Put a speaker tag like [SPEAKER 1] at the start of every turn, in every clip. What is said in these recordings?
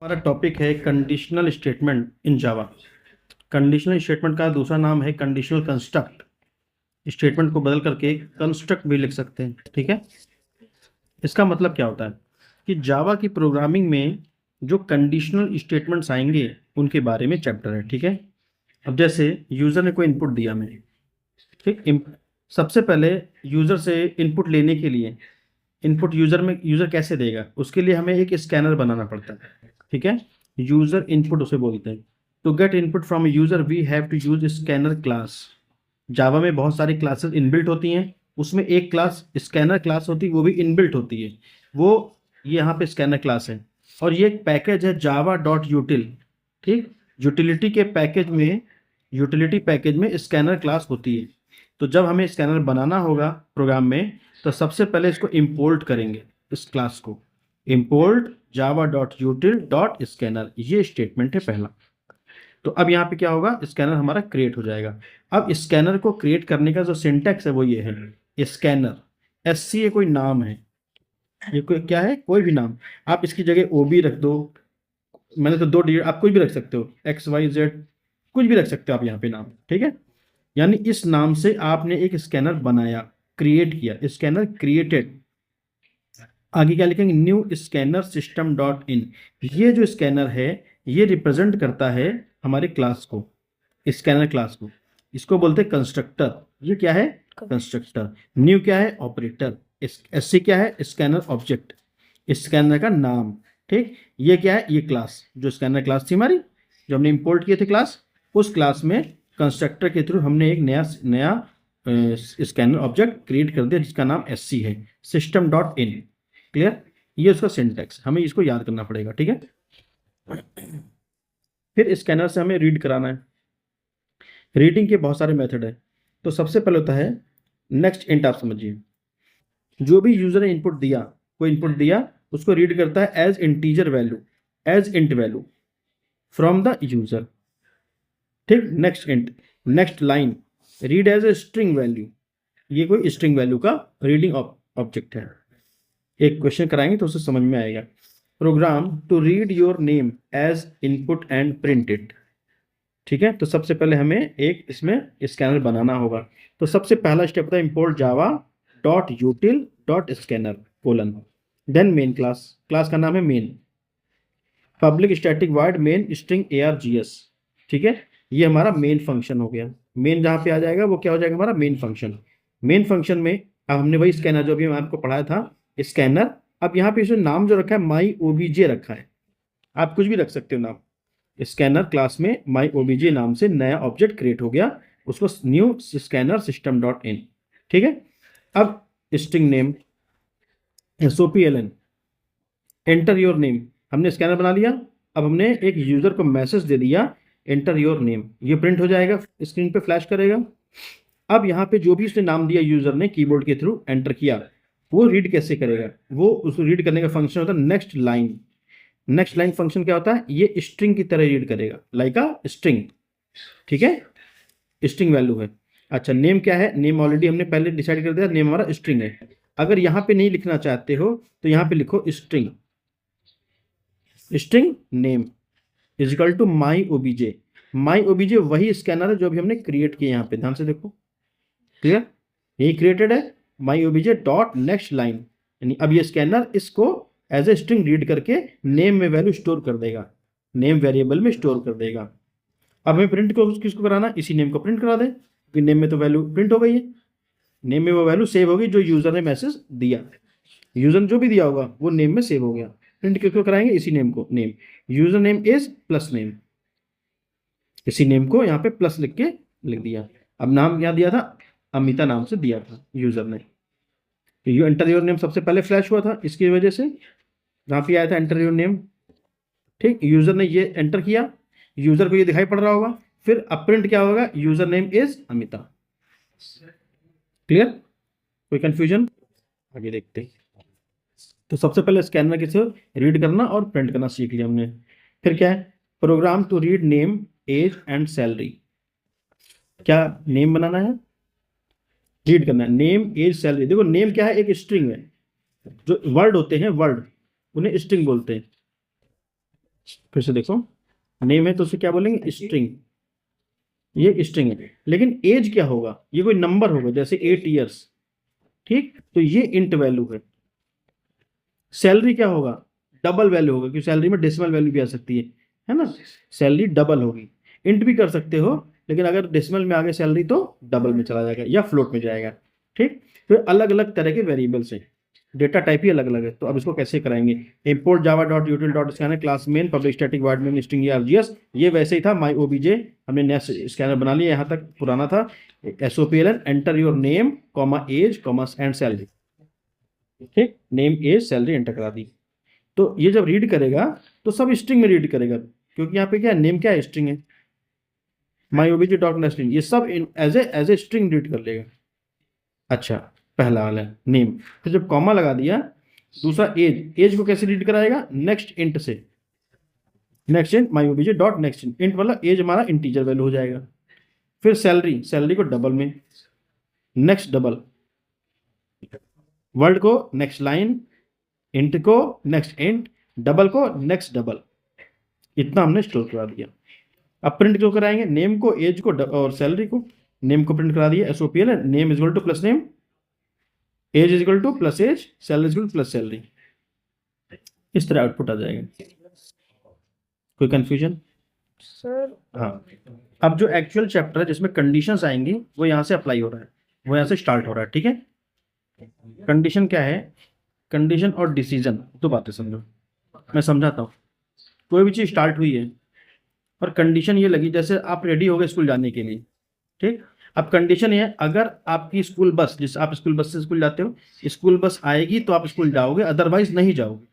[SPEAKER 1] हमारा टॉपिक है conditional statement in Java. Conditional statement का दूसरा नाम है कंडीशनल कंस्ट्रक्ट। स्टेटमेंट को बदल करके कंस्ट्रक्ट भी लिख सकते हैं। ठीक है, इसका मतलब क्या होता है कि जावा की प्रोग्रामिंग में जो कंडीशनल स्टेटमेंट्स आएंगे उनके बारे में चैप्टर है। ठीक है, अब जैसे यूजर ने कोई इनपुट दिया हमें, ठीक, सबसे पहले यूजर से इनपुट लेने के लिए इनपुट यूजर कैसे देगा, उसके लिए हमें एक स्कैनर बनाना पड़ता है। ठीक है, यूजर इनपुट उसे बोलते हैं। To get input from user we have to use scanner class. Java में बहुत सारी क्लासेस इनबिल्ट होती हैं, उसमें एक क्लास स्कैनर क्लास होती है, वो भी इनबिल्ट होती है। वो ये यहाँ पे स्कैनर क्लास है और ये एक पैकेज है जावा डॉट यूटिल। ठीक, यूटिलिटी पैकेज में स्कैनर क्लास होती है। तो जब हमें स्कैनर बनाना होगा प्रोग्राम में, तो सबसे पहले इसको इंपोर्ट करेंगे, इस क्लास को import java dot util dot scanner, ये स्टेटमेंट है पहला। तो अब यहाँ पे क्या होगा, स्कैनर हमारा क्रिएट हो जाएगा। अब स्कैनर को क्रिएट करने का जो सिंटैक्स है वो ये है, स्कैनर एस सी, ये कोई नाम है, ये कोई क्या है, कोई भी नाम। आप इसकी जगह ओ बी रख दो, मैंने तो दो डिजिट, आप कुछ भी रख सकते हो, एक्स वाई जेड कुछ भी रख सकते हो आप यहाँ पे नाम। ठीक है, यानी इस नाम से आपने एक स्कैनर बनाया, क्रिएट किया, स्कैनर क्रिएटेड। आगे क्या लिखेंगे, new scanner system dot in. ये जो स्कैनर है ये रिप्रेजेंट करता है हमारे क्लास को, स्कैनर क्लास को। इसको बोलते हैं कंस्ट्रक्टर। ये क्या है, कंस्ट्रक्टर। न्यू क्या है, ऑपरेटर। एससी क्या है, स्कैनर ऑब्जेक्ट, स्कैनर का नाम। ठीक, ये क्या है, ये क्लास, जो स्कैनर क्लास थी हमारी, जो हमने इंपोर्ट किए थे क्लास, उस क्लास में कंस्ट्रक्टर के थ्रू हमने एक नया नया स्कैनर ऑब्जेक्ट क्रिएट कर दिया जिसका नाम एससी है, सिस्टम डॉट इन। क्लियर, ये उसका सिंटैक्स, हमें इसको याद करना पड़ेगा। ठीक है, फिर स्कैनर से हमें रीड कराना है। रीडिंग के बहुत सारे मेथड है। तो सबसे पहले होता है नेक्स्ट इंट। आप समझिए, जो भी यूजर ने इनपुट दिया, कोई इनपुट दिया, उसको रीड करता है as integer value, as int value from the user. ठीक, next int, next line read as a string value. ये कोई स्ट्रिंग वैल्यू का रीडिंग ऑब्जेक्ट है। एक क्वेश्चन कराएंगे तो उससे समझ में आएगा। Program to read your name as input and print it. ठीक है, तो सबसे पहले हमें एक इसमें स्कैनर बनाना होगा। तो सबसे पहला स्टेप होता है import java dot util dot scanner colon, then main class, class का नाम है main, public static void main string args। ठीक है, ये हमारा मेन फंक्शन हो गया। मेन जहाँ पे आ जाएगा वो क्या हो जाएगा, हमारा मेन फंक्शन। मेन फंक्शन में अब हमने वही स्कैनर जो भी मैं आपको पढ़ाया था, स्कैनर। अब यहाँ पे इसमें नाम जो रखा है माई ओबीजे रखा है, आप कुछ भी रख सकते हो नाम। स्कैनर क्लास में माई ओबीजे नाम से नया ऑब्जेक्ट क्रिएट हो गया, उसको new scanner system dot in. ठीक है, अब string name SOPLN, enter your name, हमने स्कैनर बना लिया। अब हमने एक यूजर को मैसेज दे दिया एंटर योर नेम, ये प्रिंट हो जाएगा, स्क्रीन पे फ्लैश करेगा। अब यहाँ पे जो भी उसने नाम दिया यूजर ने कीबोर्ड के थ्रू एंटर किया, वो रीड कैसे करेगा, वो उसको रीड करने का फंक्शन होता है next line. Next line function क्या होता है, ये स्ट्रिंग की तरह रीड करेगा, लाइक अ स्ट्रिंग। ठीक है, स्ट्रिंग वैल्यू है। अच्छा, नेम क्या है, नेम ऑलरेडी हमने पहले डिसाइड कर दिया, नेम हमारा स्ट्रिंग है। अगर यहाँ पे नहीं लिखना चाहते हो तो यहाँ पे लिखो string, string name is equal to my OBJ. My OBJ वही स्कैनर है जो भी हमने क्रिएट किया, यहाँ पे ध्यान से देखो, क्लियर, यही क्रिएटेड है। माई ओबीजे डॉट नेक्स्ट लाइन, यानी अब ये स्कैनर इसको एज ए स्ट्रिंग रीड करके नेम में वैल्यू स्टोर कर देगा, नेम वेरिएबल में स्टोर कर देगा। अब हमें प्रिंट को किसको कराना, इसी नेम को प्रिंट करा दें, क्योंकि नेम में तो वैल्यू प्रिंट हो गई है, नेम में वो वैल्यू सेव होगी जो यूजर ने मैसेज दिया। यूजर ने जो भी दिया होगा वो नेम में सेव हो गया। प्रिंट किसको कराएंगे, इसी नेम को, name user name is plus name, इसी नेम को यहाँ पे प्लस लिख के लिख दिया। अब नाम क्या दिया था, अमिता नाम से दिया था यूजर ने। यू एंटर योर नेम सबसे पहले फ्लैश हुआ था, इसकी वजह से जहाँ पे आया था एंटर योर नेम। ठीक, यूजर ने ये एंटर किया, यूजर को ये दिखाई पड़ रहा होगा, फिर अब प्रिंट क्या होगा, user name is Amita. Clear, कोई कंफ्यूजन, आगे देखते हैं। तो सबसे पहले स्कैनर किसे रीड करना और प्रिंट करना सीख लिया हमने। फिर क्या है, program to read name age and salary. क्या नेम बनाना है, रीड करना है नेम एज सैलरी। देखो नेम क्या है, एक स्ट्रिंग है, जो वर्ड होते हैं वर्ड उन्हें स्ट्रिंग बोलते हैं। फिर से देखो, नेम है तो उसे क्या बोलेंगे, स्ट्रिंग, ये स्ट्रिंग है। लेकिन एज क्या होगा, ये कोई नंबर होगा, जैसे 8 ईयर्स, ठीक, तो ये इंट वैल्यू है। सैलरी क्या होगा, डबल वैल्यू होगा, क्योंकि सैलरी में डेसिमल वैल्यू भी आ सकती है ना, सैलरी डबल होगी। इंट भी कर सकते हो, लेकिन अगर डेसिमल में आ गया सैलरी तो डबल में चला जाएगा या फ्लोट में जाएगा, ठीक। तो अलग अलग तरह के वेरिएबल्स हैं, डेटा टाइप ही अलग अलग है। तो अब इसको कैसे कराएंगे, इम्पोर्ट जावा dot util dot scanner class main public static void main string ये आरजीएस, ये वैसे ही था माई ओबीजे, हमने नया स्कैनर बना लिया, यहाँ तक पुराना था। SOPLN enter your name comma age comma and salary, ठीक, नेम एज सैलरी एंटर करा दी। तो ये जब रीड करेगा तो सब स्ट्रिंग में रीड करेगा, क्योंकि यहाँ पे क्या है, नेम क्या है, स्ट्रिंग है, माई ओबीजे डॉट नेम स्ट्रिंग, ये सब एज ए स्ट्रिंग रीड कर लेगा। अच्छा, पहला वाला नेम, फिर जब कॉमा लगा दिया, दूसरा एज, एज को कैसे रीड कराएगा, नेक्स्ट इंट से, next int my OBJ dot next int, int वाला एज हमारा इंटीजर वैल्यू हो जाएगा। फिर सैलरी, सैलरी को डबल में, नेक्स्ट डबल, वर्ड को नेक्स्ट लाइन, इंट को नेक्स्ट इंट, डबल को नेक्स्ट डबल, इतना हमने स्टोर करा दिया। अब प्रिंट क्यों कराएंगे, नेम को, एज को और सैलरी को, नेम को प्रिंट करा दिया, एसओपीएल है, name is equal to plus name, age is equal to plus age, salary is equal to plus salary, इस तरह आउटपुट आ जाएगा। कोई कंफ्यूजन
[SPEAKER 2] सर?
[SPEAKER 1] हाँ, अब जो एक्चुअल चैप्टर है जिसमें कंडीशंस आएंगी वो यहाँ से अप्लाई हो रहा है, वो यहाँ से स्टार्ट हो रहा है, ठीक है। कंडीशन क्या है, कंडीशन और डिसीजन दो बातें समझो, मैं समझाता हूँ। कोई भी चीज़ स्टार्ट हुई है और कंडीशन ये लगी, जैसे आप रेडी हो गए स्कूल जाने के लिए, ठीक, अब कंडीशन ये है, अगर आपकी स्कूल बस, जिस आप स्कूल बस से स्कूल जाते हो, स्कूल बस आएगी तो आप स्कूल जाओगे, अदरवाइज नहीं जाओगे।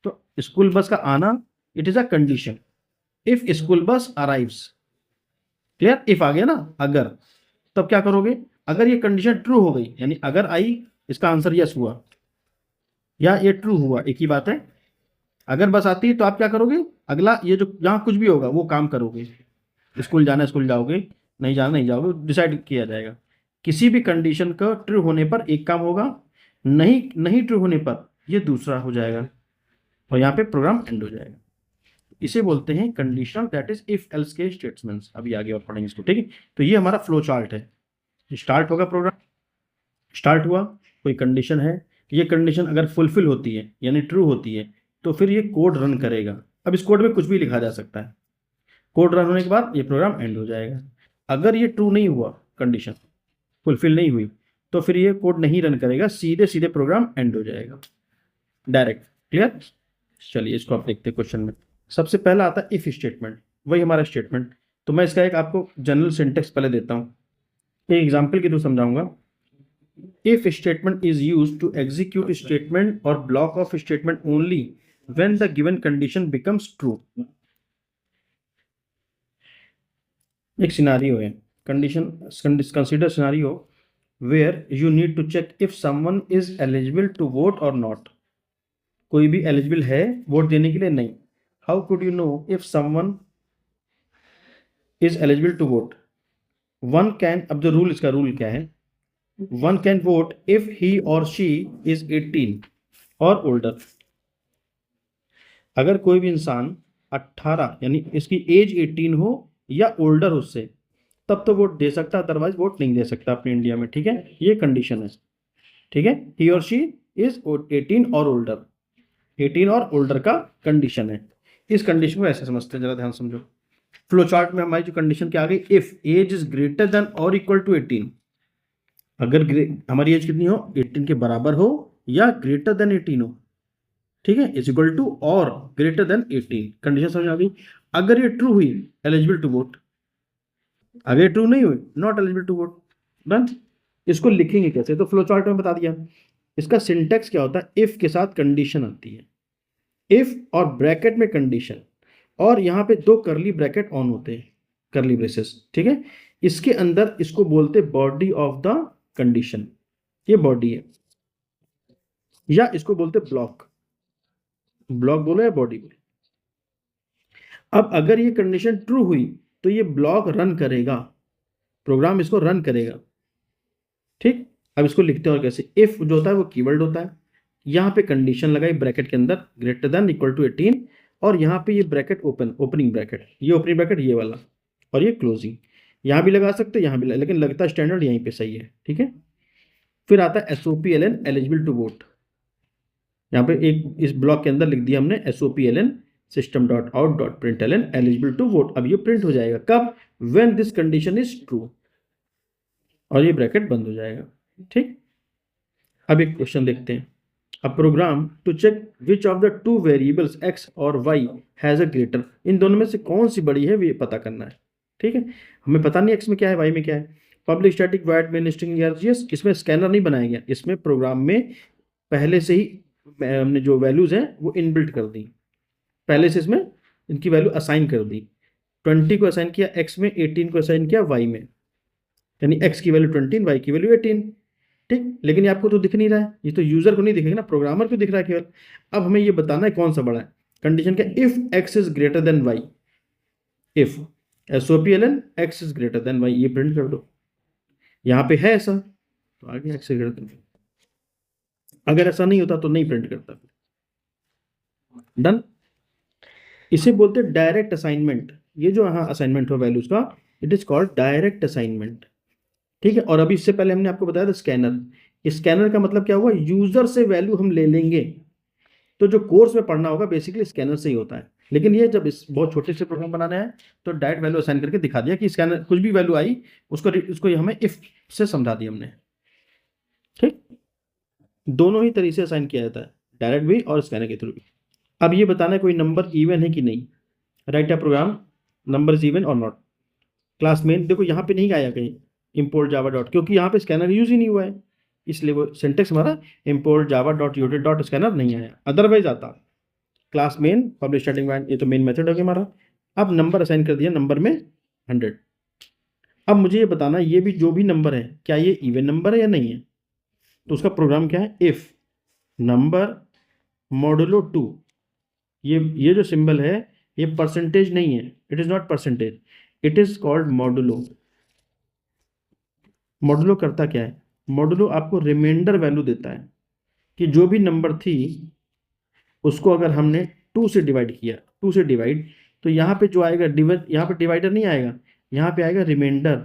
[SPEAKER 1] तो स्कूल बस का आना, it is a condition. If school bus arrives, clear, if आ गया ना, अगर, तब क्या करोगे, अगर ये कंडीशन ट्रू हो गई, यानी अगर आई, इसका आंसर यस हुआ, या ये ट्रू हुआ, एक ही बात है। अगर बस आती है तो आप क्या करोगे, अगला ये जो जहाँ कुछ भी होगा वो काम करोगे, स्कूल जाना स्कूल जाओगे, नहीं जाना नहीं जाओगे, डिसाइड किया जाएगा। किसी भी कंडीशन का ट्रू होने पर एक काम होगा, नहीं नहीं ट्रू होने पर ये दूसरा हो जाएगा, और यहाँ पे प्रोग्राम एंड हो जाएगा। इसे बोलते हैं conditional, that is if else के स्टेटमेंट्स। अभी आगे और पढ़ेंगे इसको, ठीक है। तो ये हमारा फ्लो चार्ट है, स्टार्ट होगा प्रोग्राम, स्टार्ट हुआ, कोई कंडीशन है, ये कंडीशन अगर फुलफिल होती है यानी ट्रू होती है तो फिर ये कोड रन करेगा। अब इस कोड में कुछ भी लिखा जा सकता है, कोड रन होने के बाद ये प्रोग्राम एंड हो जाएगा। अगर ये ट्रू नहीं हुआ, कंडीशन फुलफिल नहीं हुई, तो फिर ये कोड नहीं रन करेगा, सीधे सीधे प्रोग्राम एंड हो जाएगा डायरेक्ट, क्लियर। चलिए इसको आप देखते हैं क्वेश्चन में। सबसे पहला आता है इफ स्टेटमेंट, वही हमारा स्टेटमेंट। तो मैं इसका एक आपको जनरल सिंटेक्स पहले देता हूँ, एक एग्जाम्पल के थ्रू समझाऊंगा। If statement is used to execute statement और block of statement only when the given condition becomes true. एक सिनारियो है, condition, consider scenario where you need to check if someone is eligible to vote और not. कोई भी eligible है vote देने के लिए, नहीं। How could you know if someone is eligible to vote, one can, अब जो रूल, इसका रूल क्या है, one can vote if he और शी इज 18 और ओल्डर। अगर कोई भी इंसान 18 यानी इसकी एज 18 हो या ओल्डर उससे, तब तो वोट दे सकता है, अदरवाइज वोट नहीं दे सकता अपने इंडिया में, ठीक है। ये कंडीशन है, ठीक है, ही और शी इज 18 और ओल्डर, 18 और ओल्डर का कंडीशन है। इस कंडीशन को ऐसे समझते हैं, जरा ध्यान समझो। फ्लो चार्ट में हमारी जो कंडीशन क्या आ गई, if age is greater than और इक्वल टू 18, अगर हमारी एज कितनी हो, 18 के बराबर हो या ग्रेटर देन 18 हो, ठीक है, इज इक्वल टू और ग्रेटर देन 18, कंडीशन समझ आ गई। अगर ये ट्रू हुई, एलिजिबल टू वोट, अगर ट्रू नहीं हुई, not eligible to vote, done. इसको लिखेंगे कैसे, तो फ्लो चार्ट में बता दिया। इसका सिंटेक्स क्या होता है, इफ के साथ कंडीशन आती है, इफ और ब्रैकेट में कंडीशन, और यहाँ पे दो करली ब्रैकेट ऑन होते हैं, करली ब्रेसेस, ठीक है। इसके अंदर इसको बोलते बॉडी ऑफ द कंडीशन, ये बॉडी है, या इसको बोलते ब्लॉक, ब्लॉक बोलो या बॉडी बोलो। अब अगर ये कंडीशन ट्रू हुई तो ये ब्लॉक रन करेगा, प्रोग्राम इसको रन करेगा, ठीक। अब इसको लिखते हैं और कैसे, इफ जो होता है वो कीवर्ड होता है, यहाँ पे कंडीशन लगाई ब्रैकेट के अंदर, ग्रेटर देन इक्वल टू 18, और यहाँ पे ये ब्रैकेट ओपनिंग ब्रैकेट, ये ओपनिंग ब्रैकेट ये वाला, और ये क्लोजिंग, यहाँ भी लगा सकते हो यहाँ भी लेकिन लगता स्टैंडर्ड यहीं पे सही है, ठीक है। फिर आता है SOPLN एलिजिबल टू वोट, यहाँ पे एक इस ब्लॉक के अंदर लिख दिया हमने SOPLN system.out.println eligible to vote. अब ये प्रिंट हो जाएगा कब, when this condition is true, और ये ब्रैकेट बंद हो जाएगा, ठीक। अब एक क्वेश्चन देखते हैं, a program to check which of the two variables x और y हैज अ ग्रेटर, इन दोनों में से कौन सी बड़ी है ये पता करना है, ठीक है। हमें पता नहीं x में क्या है y में क्या है। Public static void main string RGS, इसमें स्कैनर नहीं बनाया गया, इसमें प्रोग्राम में पहले से ही हमने जो वैल्यूज हैं वो इनबिल्ट कर दी, पहले से इसमें इनकी वैल्यू असाइन कर दी। 20 को असाइन किया x में, 18 को असाइन किया y में, यानी x की वैल्यू 20, y की वैल्यू 18, ठीक। लेकिन ये आपको तो दिख नहीं रहा है, ये तो यूजर को नहीं दिखेगा ना, प्रोग्रामर को दिख रहा है केवल। अब हमें ये बताना है कौन सा बड़ा है। कंडीशन क्या, if x is greater then y, if SOPLN x is greater then y, ये प्रिंट कर दो। यहाँ पे है ऐसा तो आगे x इज ग्रेटर देन, अगर ऐसा नहीं होता तो नहीं प्रिंट करता। डन। इसे बोलते हैं डायरेक्ट असाइनमेंट। ये जो यहाँ असाइनमेंट हो वैल्यूज का, it is called direct assignment, ठीक है। और अभी इससे पहले हमने आपको बताया था स्कैनर। स्कैनर का मतलब क्या हुआ, यूजर से वैल्यू हम ले लेंगे, तो जो कोर्स में पढ़ना होगा बेसिकली स्कैनर से ही होता है। लेकिन ये जब इस बहुत छोटे से प्रोग्राम बनाना है तो डायरेक्ट वैल्यू असाइन करके दिखा दिया कि स्कैनर कुछ भी वैल्यू आई उसको हमें इफ से समझा दिया हमने, ठीक। दोनों ही तरीके से असाइन किया जाता है, डायरेक्ट भी और स्कैनर के थ्रू भी। अब ये बताना है कोई नंबर इवन है कि नहीं, write a program number is even और नॉट। क्लास में देखो यहाँ पे नहीं आया कहीं import java डॉट, क्योंकि यहाँ पे स्कैनर यूज ही नहीं हुआ है, इसलिए वो सिंटेक्स हमारा import java dot util dot scanner नहीं आया, अदरवाइज आता class main publish static void, ये तो मेन मेथड हो गया हमारा। अब नंबर असाइन कर दिया, नंबर में 100। अब मुझे ये बताना ये भी जो भी नंबर है क्या ये इवन नंबर है या नहीं है, तो उसका प्रोग्राम क्या है, इफ नंबर मॉडुलो 2, ये जो सिंबल है ये परसेंटेज नहीं है, it is not percentage, it is called modulo. Modulo करता क्या है, मॉडुलो आपको रिमाइंडर वैल्यू देता है कि जो भी नंबर थी उसको अगर हमने 2 से डिवाइड किया, 2 से डिवाइड, तो यहाँ पे जो आएगा यहाँ पे डिवाइडर नहीं आएगा, यहाँ पे आएगा रिमाइंडर,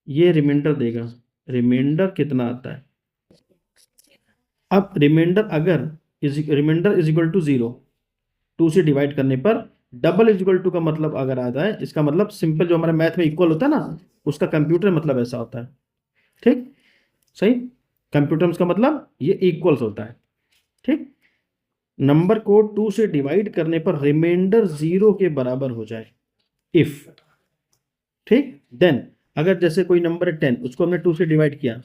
[SPEAKER 1] ये रिमाइंडर देगा, रिमाइंडर कितना आता है। अब रिमाइंडर इज इक्वल टू 0, 2 से डिवाइड करने पर डबल इज इक्वल टू का मतलब अगर आता है, इसका मतलब सिंपल जो हमारे मैथ में इक्वल होता है ना, उसका कंप्यूटर मतलब ऐसा होता है, ठीक, सही। कंप्यूटर का मतलब ये इक्वल्स होता है, ठीक। नंबर को 2 से डिवाइड करने पर रिमाइंडर 0 के बराबर हो जाए, इफ, ठीक। देन अगर जैसे कोई नंबर है 10, उसको हमने 2 से डिवाइड किया,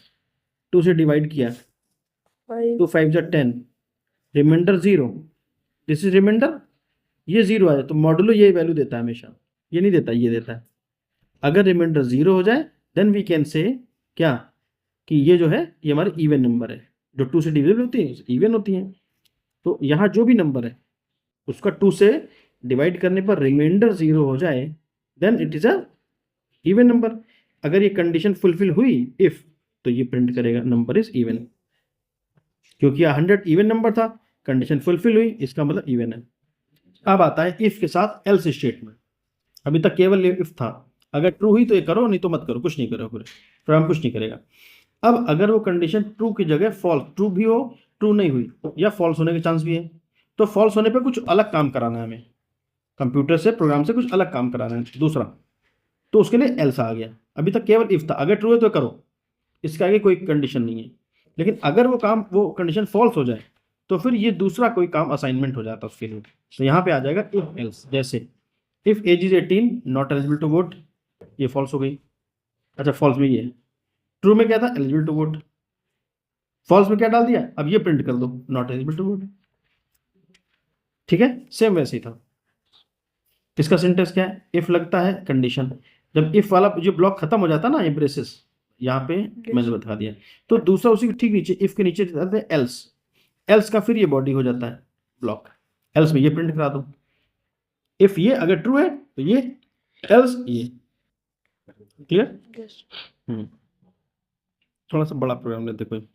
[SPEAKER 1] 2 से डिवाइड किया, 2 5 जा 10, रिमाइंडर 0, दिस इज रिमाइंडर, ये 0 आया तो मॉडुलो ये वैल्यू देता है हमेशा, ये नहीं देता, ये देता है। अगर रिमाइंडर 0 हो जाए देन वी कैन से क्या, कि ये जो है ये हमारे इवन नंबर है, जो 2 से डिविजिबल होती है इवन होती हैं। तो यहाँ जो भी नंबर है उसका 2 से डिवाइड करने पर रिमाइंडर 0 हो जाए then it is a even number. अगर ये कंडीशन फुलफिल हुई इफ, तो ये प्रिंट करेगा नंबर इज इवन, क्योंकि 100 इवन नंबर था, कंडीशन फुलफिल हुई, इसका मतलब इवन है। अब आता है इफ के साथ एल्स स्टेटमेंट। अभी तक केवल इफ था, अगर ट्रू हुई तो ये करो, नहीं तो मत करो, कुछ नहीं करो, प्रोग्राम कुछ नहीं करेगा। अब अगर वो कंडीशन ट्रू की जगह फॉल्स, ट्रू भी हो, ट्रू नहीं हुई, या फॉल्स होने के चांस भी है, तो फॉल्स होने पे कुछ अलग काम कराना है हमें, कंप्यूटर से प्रोग्राम से कुछ अलग काम कराना है दूसरा, तो उसके लिए एल्स आ गया। अभी तक केवल इफ था, अगर ट्रू है तो करो, इसके आगे कोई कंडीशन नहीं है। लेकिन अगर वो कंडीशन फॉल्स हो जाए तो फिर ये दूसरा कोई काम असाइनमेंट हो जाता है उसके लिए, तो यहाँ पे आ जाएगा इफ एल्स। जैसे if age is 18 not eligible to vote, ये फॉल्स हो गई, अच्छा फॉल्स में ये है, ट्रू में क्या था एलिजिबल टू वोट, फॉल्स में क्या डाल दिया, अब ये प्रिंट कर दो नॉट एलिजिबल टू वोट, ठीक है। सेम वैसे ही था, इसका सिंटेक्स क्या है, इफ लगता है कंडीशन, जब इफ वाला जो ब्लॉक खत्म हो जाता है ना, ये ब्रेसेस यहाँ पे मैंने बता दिया, तो दूसरा उसी के ठीक नीचे इफ के नीचे जाते हैं एल्स, एल्स का फिर ये बॉडी हो जाता है ब्लॉक, एल्स में ये प्रिंट करा दो, इफ ये अगर ट्रू है तो ये, एल्स ये, क्लियर। थोड़ा सा बड़ा प्रोग्राम लेते कोई।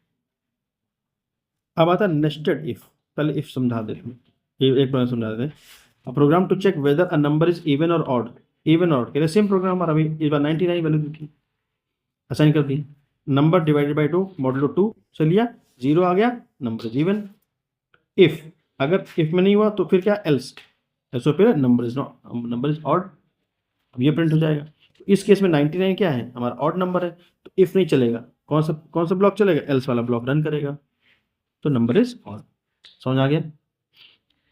[SPEAKER 1] अब आता है नेस्टेड इफ, पहले इफ समझा देते हैं, ये एक प्रोग्राम समझा देते हैं। A program to check whether a number is even और ऑड, इवन और कह रहे सेम प्रोग्राम हमारा अभी इस बार 99 वैल्यू दी थी, असाइन कर दी, नंबर डिवाइडेड बाई 2 मॉडुलो 2 से लिया, 0 आ गया, नंबर इज इवन। इफ, अगर इफ में नहीं हुआ तो फिर क्या, एल्स, ऐसे फिर number is not, number is odd, अब ये प्रिंट हो जाएगा। तो इस केस में 99 क्या है, हमारा ऑड नंबर है, तो इफ नहीं चलेगा, कौन सा ब्लॉक चलेगा, एल्स वाला ब्लॉक रन करेगा, तो नंबर इज ऑड। समझ आ गया।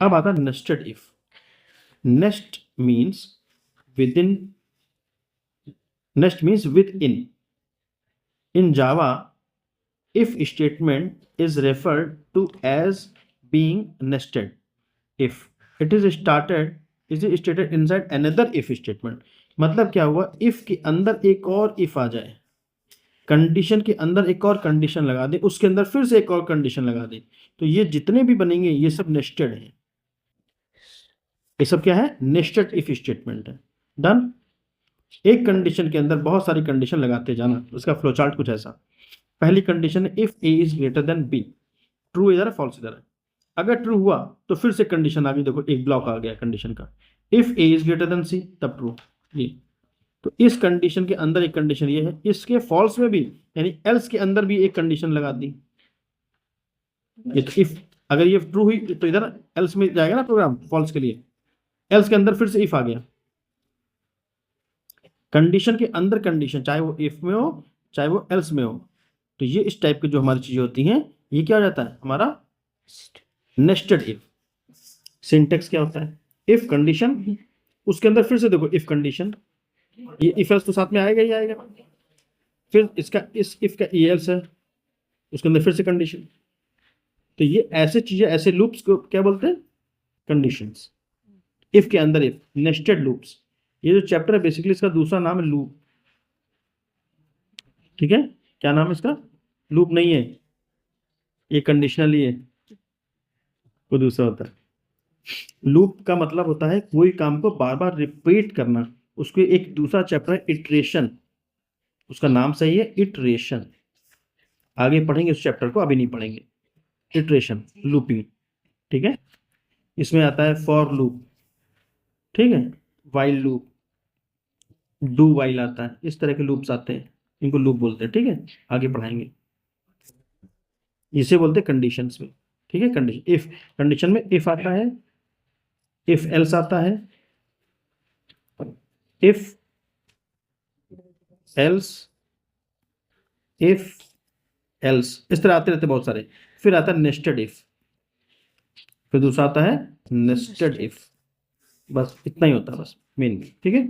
[SPEAKER 1] अब आता है nested if. Nest means with in, nest means with in. In Java if statement is referred to as being nested if it is stated inside another if statement। मतलब क्या हुआ, if के अंदर एक और if आ जाए, कंडीशन के अंदर एक और कंडीशन लगा दे, उसके अंदर फिर से एक और कंडीशन लगा दे, तो ये जितने भी बनेंगे ये सब नेस्टेड है। ये सब क्या है, नेस्टेड इफ स्टेटमेंट है। डन। एक कंडीशन के अंदर बहुत सारी कंडीशन लगाते जाना, उसका फ्लो चार्ट कुछ ऐसा। पहली कंडीशन है if A is greater than B, true इधर है फॉल्स इधर है। अगर ट्रू हुआ तो फिर से कंडीशन आ गई, देखो एक ब्लॉक आ गया कंडीशन का, if A is greater than c तब ट्रू। ये तो इस कंडीशन के अंदर एक कंडीशन ये है, इसके फॉल्स में भी यानी एल्स के अंदर भी एक कंडीशन लगा दी। ये तो इफ, अगर ये ट्रू हुई तो इधर एल्स में जाएगा ना प्रोग्राम फॉल्स के लिए, एल्स के अंदर फिर से इफ आ गया। कंडीशन के अंदर कंडीशन, चाहे वो इफ में हो चाहे वो एल्स में हो, तो ये इस टाइप की जो हमारी चीजें होती हैं, ये क्या हो जाता है हमारा नेस्टेड इफ। सिंटेक्स क्या होता है, इफ कंडीशन, उसके अंदर फिर से देखो इफ कंडीशन, ये इफ एल्स तो साथ में आएगा ही आएगा, फिर इसका इस इफ का एल्स है, उसके अंदर फिर से कंडीशन। तो ये ऐसे चीजें, ऐसे लूप्स को क्या बोलते हैं, कंडीशंस। इफ के अंदर इफ, नेस्टेड लूप्स। ये जो चैप्टर है बेसिकली इसका दूसरा नाम है लूप। ठीक है, क्या नाम है इसका, लूप नहीं है, ये कंडीशनल ही है, वो दूसरा होता है। लूप का मतलब होता है कोई काम को बार बार रिपीट करना, उसको एक दूसरा चैप्टर है इटरेशन, उसका नाम सही है इटरेशन, आगे पढ़ेंगे उस चैप्टर को, अभी नहीं पढ़ेंगे। इटरेशन, लूपिंग, ठीक है। इसमें आता है फॉर लूप, ठीक है, वाइल लूप, डू वाइल आता है, इस तरह के लूप्स आते हैं, इनको लूप बोलते हैं, ठीक है, आगे पढ़ाएंगे। इसे बोलते हैं कंडीशंस में, ठीक है। कंडीशन, इफ कंडीशन में इफ आता है, इफ एल्स आता है, इफ एल्स, इफ एल्स, इस तरह आते रहते बहुत सारे। फिर आता है नेस्टेड इफ, फिर दूसरा आता है नेस्टेड इफ, बस इतना ही होता है बस मेन, ठीक है।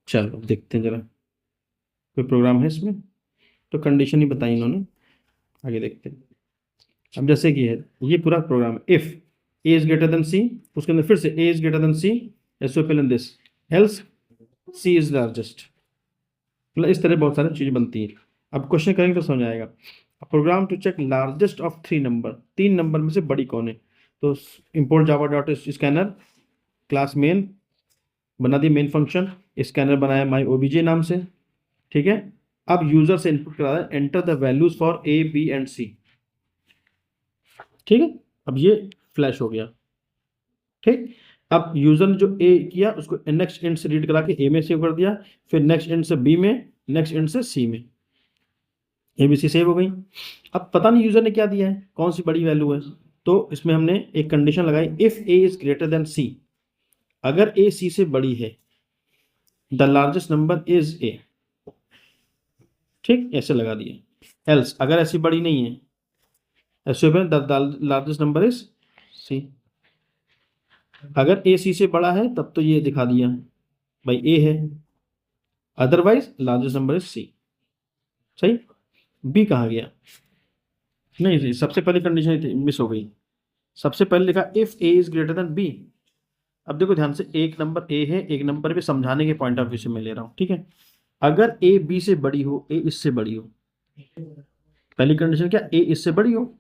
[SPEAKER 1] चलो देखते हैं जरा, कोई प्रोग्राम है इसमें, तो कंडीशन ही बताई इन्होंने, आगे देखते हैं। अब जैसे कि है ये पूरा प्रोग्राम है, if A is greater than c, उसके अंदर फिर से a is greater than c, also fill in this, else c is largest, मतलब इस तरह बहुत सारी चीजें बनती हैं। अब क्वेश्चन करेंगे तो समझ आएगा। Program to check largest of 3 number, 3 number में से बड़ी कौन है, तो import java dot scanner, class main बना दी, मेन फंक्शन स्कैनर बनाया माई ओबीजे नाम से, ठीक है। अब यूजर से इनपुट करा है, enter the values for a b and c, ठीक है। अब ये फ्लैश हो गया, ठीक। अब यूजर ने जो ए किया उसको नेक्स्ट एंड से रीड करा के ए में सेव कर दिया, फिर नेक्स्ट एंड से बी में, नेक्स्ट एंड से सी में, ए बी सी सेव हो गई। अब पता नहीं यूजर ने क्या दिया है, कौन सी बड़ी वैल्यू है, तो इसमें हमने एक कंडीशन लगाई, if A is greater than c, अगर ए सी से बड़ी है, the largest number is a, ठीक, ऐसे लगा दिए। एल्स अगर ऐसी बड़ी नहीं है, ऐसे the largest number is C, अगर ए सी से बड़ा है तब तो ये दिखा दिया भाई ए है, otherwise largest number is C. सही। बी कहाँ गया, नहीं सबसे पहले कंडीशन मिस हो गई, सबसे पहले लिखा if A is greater than B. अब देखो ध्यान से, एक नंबर ए है, एक नंबर भी समझाने के पॉइंट ऑफ व्यू से मैं ले रहा हूँ, ठीक है। अगर ए बी से बड़ी हो, ए इससे बड़ी हो, पहली कंडीशन क्या, ए इससे बड़ी हो,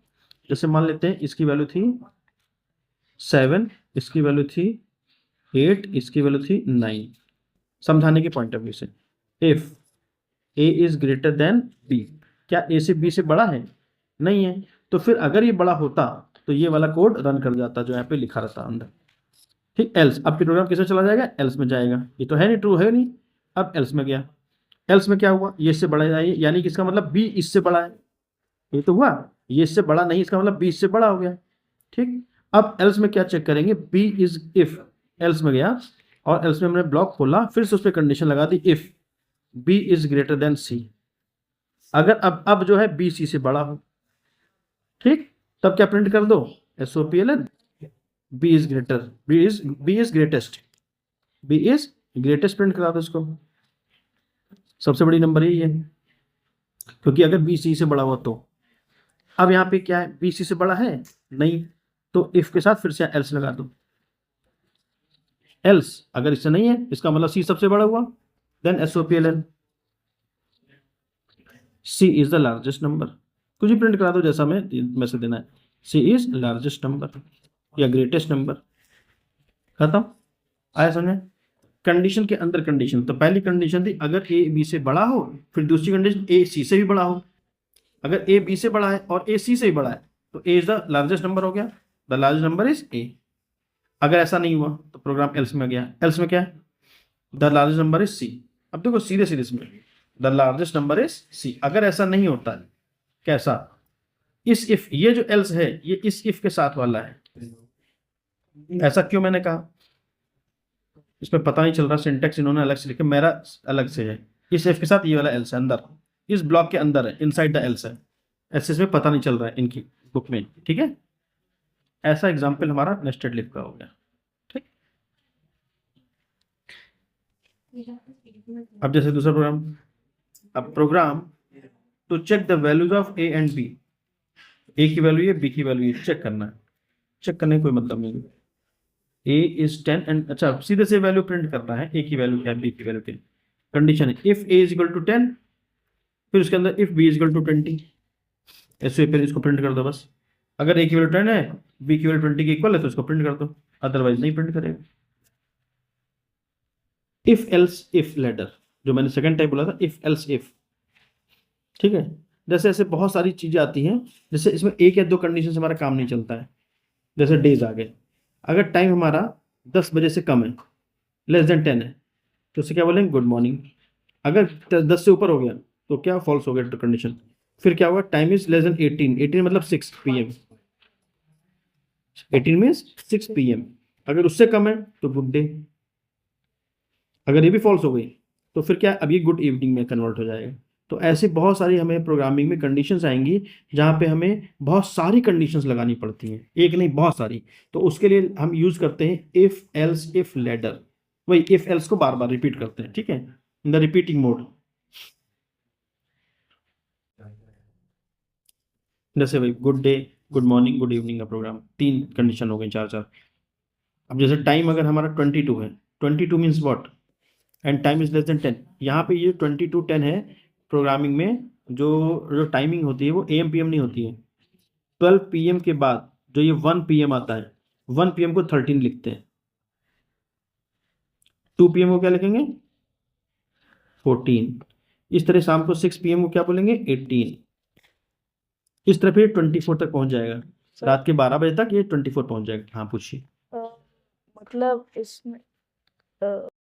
[SPEAKER 1] जैसे मान लेते हैं इसकी वैल्यू थी 7, इसकी वैल्यू थी 8, इसकी वैल्यू थी 9, समझाने के पॉइंट ऑफ व्यू से। If A is greater than B, क्या ए से बी से बड़ा है, नहीं है, तो फिर अगर ये बड़ा होता तो ये वाला कोड रन कर जाता जो यहाँ पे लिखा रहता अंदर, ठीक, एल्स, अब प्रोग्राम किसमें चला जाएगा, एल्स में जाएगा। ये तो है नहीं, ट्रू है नहीं, अब एल्स में गया। एल्स में क्या हुआ, ये इससे बड़ा है, यानी कि इसका मतलब बी इससे बड़ा है। ये तो हुआ, ये इससे बड़ा नहीं, इसका मतलब बी इससे बड़ा हो गया। ठीक, अब एल्स में क्या चेक करेंगे, बी इज इफ, एल्स में गया और एल्स में हमने ब्लॉक खोला, फिर से उस पर कंडीशन लगा दी, if B is greater than c. अगर अब जो है बी सी से बड़ा हो, ठीक, तब क्या प्रिंट कर दो, SOPLN, B is greater, B is greatest, B is greatest print करा दो इसको। सबसे बड़ी नंबर यही है, क्योंकि अगर बी सी से बड़ा हुआ तो। अब यहाँ पे क्या है, बी सी से बड़ा है नहीं, तो इफ के साथ फिर से एल्स लगा दो। एल्स अगर इससे नहीं है, इसका मतलब सी सबसे बड़ा हुआ, then SOPLN, C is the largest number. कुछ भी प्रिंट करा दो जैसा मैं मैसेज देना है, सी इज लार्जेस्ट नंबर या ग्रेटेस्ट नंबर। खत्म, आया समझ में। कंडीशन के अंदर कंडीशन, तो पहली कंडीशन थी अगर ए बी से बड़ा हो, फिर दूसरी कंडीशन ए सी से भी बड़ा हो। अगर ए बी से बड़ा है और ए सी से भी बड़ा है तो ए इज द लार्जेस्ट नंबर हो गया, द लार्जेस्ट नंबर इज ए। अगर ऐसा नहीं हुआ तो प्रोग्राम एल्स में गया, एल्स में क्या है, the largest number is C. अब देखो सीधे सीधे इसमें, the largest number is C. अगर ऐसा नहीं होता है, कैसा, इस इफ, ये जो एल्स है ये इस इफ के साथ वाला है। ऐसा क्यों मैंने कहा, इसमें पता नहीं चल रहा, सिंटेक्स इन्होंने अलग से लिखा, मेरा अलग से है। इस एफ के साथ ये वाला एल्स है, अंदर इस ब्लॉक के अंदर है, इनसाइड द एल्स है। ऐसे इसमें पता नहीं चल रहा है इनकी बुक में, ठीक है। ऐसा एग्जाम्पल हमारा नेस्टेड लिफ का हो गया, ठीक। अब जैसे दूसरा प्रोग्राम, अब program to check the values of a and b, a की वैल्यू है, बी की वैल्यू है, चेक करना है। चेक करने का कोई मतलब नहीं, ए इज 10 एंड, अच्छा सीधे से वैल्यू प्रिंट करना है, ए की वैल्यू क्या है, बी की वैल्यू क्या है। कंडीशन है if A is equal to 10, फिर उसके अंदर if B is equal to 20, ऐसे फिर इसको प्रिंट कर दो बस। अगर ए की वैल्यू 10 है, बी की वैल्यू 20 के इक्वल है तो इसको प्रिंट कर दो, अदरवाइज नहीं प्रिंट करेगा। इफ एल्स इफ लेटर, जो मैंने सेकंड टाइप बोला था, इफ एल्स इफ, ठीक है। जैसे ऐसे बहुत सारी चीजें आती हैं, जैसे इसमें एक या दो कंडीशन से हमारा काम नहीं चलता है। जैसे डेज आ गए, अगर टाइम हमारा 10 बजे से कम है, लेस देन 10 है, तो उसे क्या बोलेंगे, गुड मॉर्निंग। अगर 10 से ऊपर हो गया तो क्या फॉल्स हो गया कंडीशन। फिर क्या होगा, टाइम इज लेस देन 18, 18 मतलब 6 PM, 18 मीन्स 6 PM। अगर उससे कम है तो गुड डे। अगर ये भी फॉल्स हो गई तो फिर क्या, अब ये गुड इवनिंग में कन्वर्ट हो जाएगा। तो ऐसे बहुत सारी हमें प्रोग्रामिंग में कंडीशंस आएंगी जहाँ पे हमें बहुत सारी कंडीशंस लगानी पड़ती हैं, एक नहीं बहुत सारी। तो उसके लिए हम यूज करते हैं इफ एल्स इफ लेटर, वही इफ एल्स को बार बार रिपीट करते हैं, ठीक है, इन द रिपीटिंग मोड। जैसे भाई good day, good morning, good evening का प्रोग्राम, 3 कंडीशन हो गई, 4 4। अब जैसे टाइम अगर हमारा 22 है, 22 means what, and time is less than 10। यहाँ पे ये 22 10 है। प्रोग्रामिंग में जो जो टाइमिंग होती है वो AM PM नहीं होती है। 12 PM के बाद जो ये 1 PM आता है, 1 PM को 13 लिखते हैं, 2 PM को क्या लिखेंगे, 14। इस तरह शाम को 6 PM को क्या बोलेंगे, 18। इस तरह फिर 24 तक पहुंच जाएगा, रात के 12 बजे तक ये 24 पहुंच जाएगा। हाँ पूछिए।
[SPEAKER 2] मतलब इसमें